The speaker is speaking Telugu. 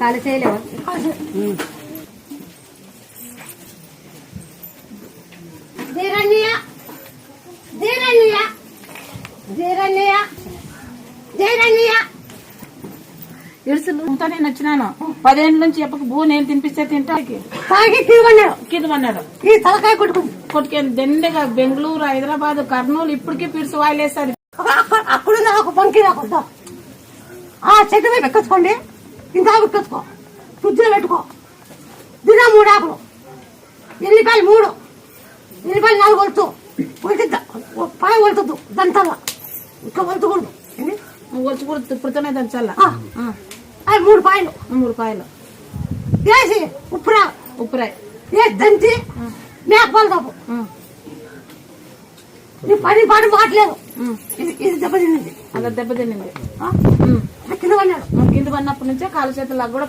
ఖాళీ చేయలేవా? ఇడుసులుతో నేను వచ్చినాను 10 ఏళ్ళ నుంచి ఎప్పటికి భూ నేను తినిపిస్తే తింటాకి కింద పన్నాడు ఈ తలకాయ కొట్టుకే దండగా బెంగళూరు, హైదరాబాద్, కర్నూలు ఇప్పటికీ పిడుసు వాయిలేస్తారు. అక్కడ నాకు బంకి రాకుండా ఆ చెట్టు మీద ఎక్కొచ్చుకోండి, ఇంత ఎక్కొచ్చుకో, ఫ్రిడ్జ్లో పెట్టుకో. దిన 3 ఆకులు, ఎల్లిపాయలు 3, ఎల్లిపాయలు 4 వలుతు పాయ వలుతుంది దంతల్లా, ఇంకా వలుతుకూడదు, వచ్చి పుడుతూనే దంచాల. అది 3 పాయలు, 3 పాయలు వేసి ఉప్పురాయి వేసి దంచి మేకపాలు తప్పు. నీ పని పాటు మాట్లేదు, ఇది దెబ్బతిన్నింది. అలా దెబ్బతిన్నింది. కింద పన్నాడు. కింద పడినప్పటి నుంచే కాలు చేతులకు కూడా